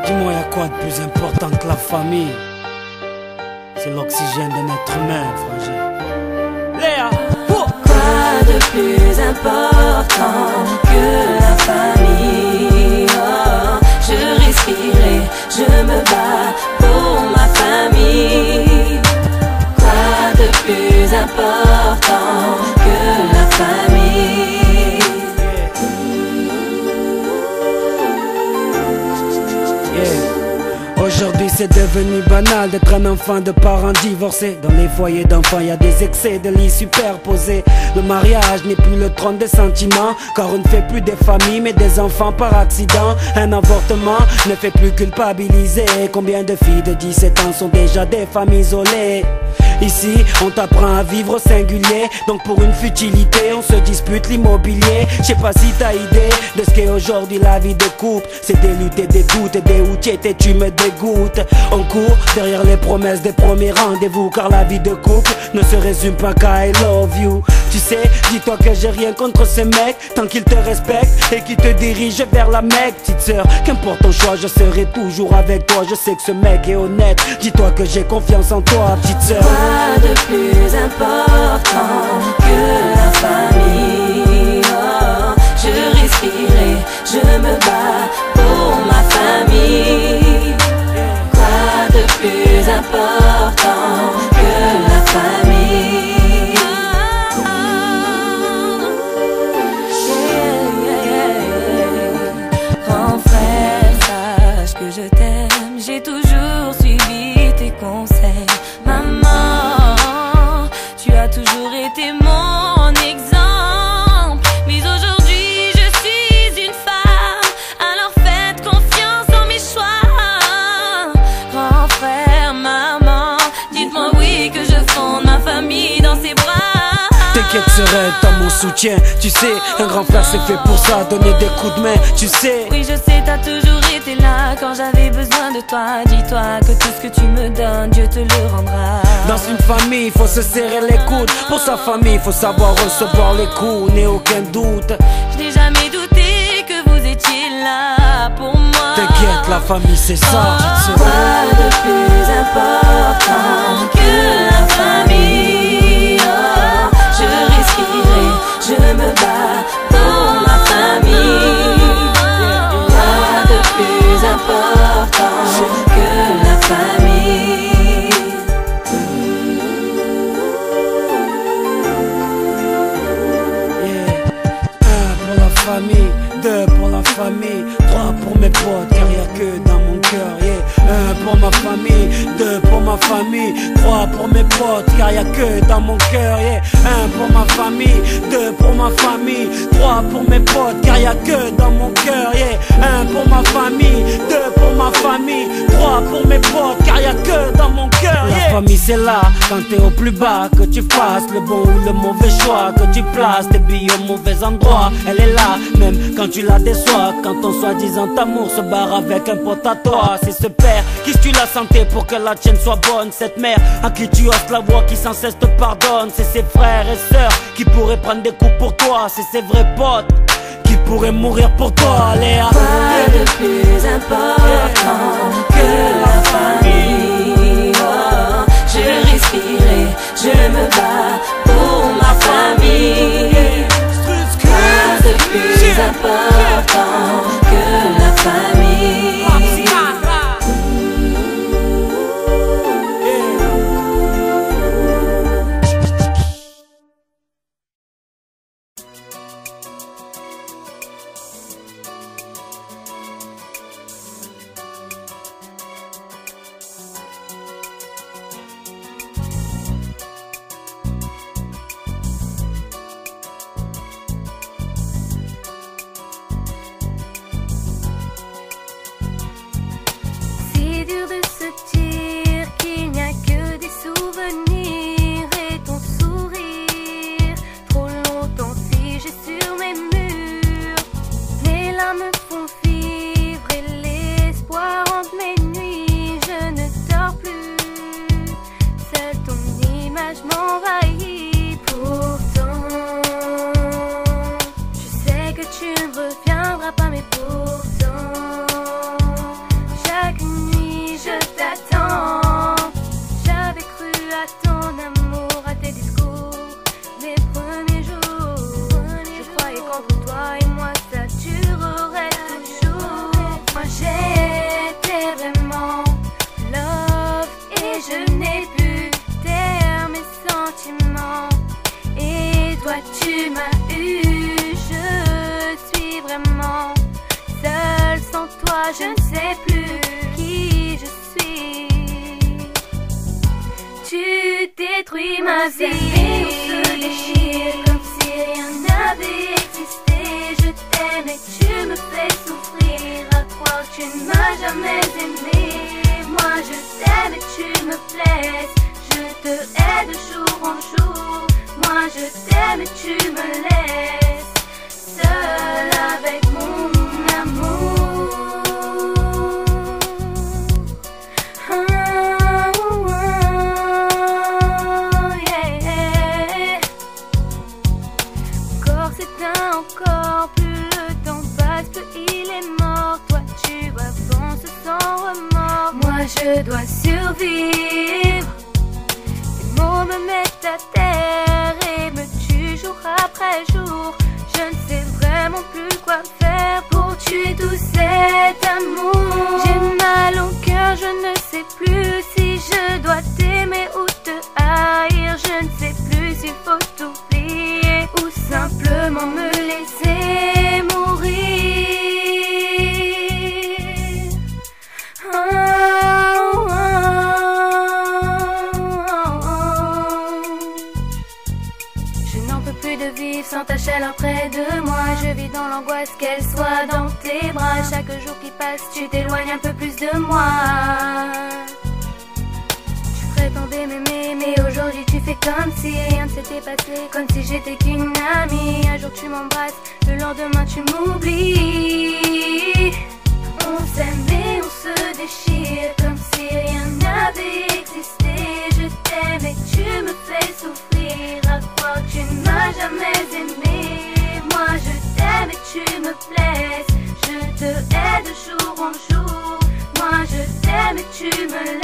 Dis-moi, y'a quoi de plus important que la famille? C'est l'oxygène d'un être humain, frangin. Léa, quoi de plus important que la famille? Oh, je respire et je me bats pour ma famille. Quoi de plus important que la famille? Aujourd'hui c'est devenu banal d'être un enfant de parents divorcés. Dans les foyers d'enfants y a des excès de lits superposés. Le mariage n'est plus le trône des sentiments, car on ne fait plus des familles mais des enfants par accident. Un avortement ne fait plus culpabiliser. Combien de filles de 17 ans sont déjà des femmes isolées? Ici on t'apprend à vivre au singulier, donc pour une futilité on se dispute l'immobilier. Je sais pas si t'as idée de ce qu'est aujourd'hui la vie de couple. C'est des luttes et des doutes et des outillettes et tu me dégoûtes. On court derrière les promesses des premiers rendez-vous, car la vie de couple ne se résume pas qu'à I love you. Tu sais, dis-toi que j'ai rien contre ces mecs, tant qu'ils te respectent et qu'ils te dirigent vers la Mecque. Petite sœur, qu'importe ton choix, je serai toujours avec toi. Je sais que ce mec est honnête, dis-toi que j'ai confiance en toi, petite sœur. Quoi de plus important que la famille? Oh, je respire et je me bats pour ma famille. Quoi de plus important que la famille? Grand frère, sache que je t'aime, j'ai toujours suivi tes conseils. Maman, tu as toujours été mon exemple, mais aujourd'hui je suis une femme, alors faites confiance en mes choix. Grand frère, maman, dites-moi oui que je fonde ma famille dans ses bras. T'inquiète sereine, t'as mon soutien. Tu sais, un grand frère c'est fait pour ça, donner des coups de main, tu sais. Oui je sais, t'as toujours été là quand j'avais besoin de toi. Dis-toi que tout ce que tu me donnes, Dieu te le rendra. Dans une famille, faut se serrer les coudes. Pour sa famille, faut savoir recevoir les coups, n'ai aucun doute. Je n'ai jamais douté que vous étiez là pour moi. T'inquiète, la famille c'est ça. Quoi de plus important que la famille? Oh, je respire et je me bats pour ma famille. Quoi de plus important que la famille? Un pour la famille, deux pour la famille, trois pour mes potes, car y'a que dans mon cœur. Un pour ma famille, deux pour ma famille, trois pour mes potes, car y'a que dans mon cœur. Un pour ma famille, deux pour ma famille, trois pour mes potes, car y'a que dans mon cœur. Un pour ma famille, deux pour ma famille, trois pour mes potes, car y'a que dans mon cœur. La famille c'est là, quand t'es au plus bas, que tu fasses le bon ou le mauvais choix, que tu places tes billes au mauvais endroit. Elle est là, même quand tu la déçois, quand ton soi-disant amour se barre avec un pote à toi. C'est ce père qui tue la santé pour que la tienne soit bonne. Cette mère à qui tu hausses la voix, qui sans cesse te pardonne. C'est ses frères et sœurs qui pourraient prendre des coups pour toi. C'est ses vrais potes qui pourraient mourir pour toi, Léa. Quoi de plus important que la famille? Oh, je respire et je me bats pour ma famille. Quoi de plus important que la famille? C'est dur de se dire qu'il n'y a que des souvenirs et ton sourire trop longtemps figé sur mes murs. Les larmes font vivre et l'espoir hante mes nuits. Je ne dors plus, seule ton image m'envahit. Pourtant, je sais que tu ne reviendras pas, mais pourtant tu m'as eu. Je suis vraiment seule, sans toi je ne sais plus qui je suis. Tu détruis ma vie, on se déchire comme si rien n'avait existé. Je t'aime et tu me fais souffrir, à croire que tu ne m'as jamais aimé. Moi je t'aime et tu me blesses, je te hais de jour en jour. Moi je t'aime et tu me laisses seule avec mon amour. Encore s'éteint, encore plus le temps passe, plus il est mort. Toi tu avances sans remords, moi je dois survivre. Tes mots me mettent à terre et me tuent jour après jour. Je ne sais vraiment plus quoi faire pour tuer tout cet amour. J'ai mal au cœur, je ne sais plus si je dois t'aimer ou te haïr. Je ne sais plus s'il faut t'oublier ou simplement me laisser mourir. De vivre sans ta chaleur près de moi. Je vis dans l'angoisse qu'elle soit dans tes bras. Chaque jour qui passe tu t'éloignes un peu plus de moi. Tu prétendais m'aimer mais aujourd'hui tu fais comme si rien ne s'était passé, comme si j'étais qu'une amie. Un jour tu m'embrasses, le lendemain tu m'oublies. On s'aime et on se déchire comme si rien n'avait existé. Je t'aime et tu me fais souffrir, à croire que tu ne m'as jamais aimé. Moi je t'aime et tu me blesses, je te hais de jour en jour. Moi je t'aime et tu me laisses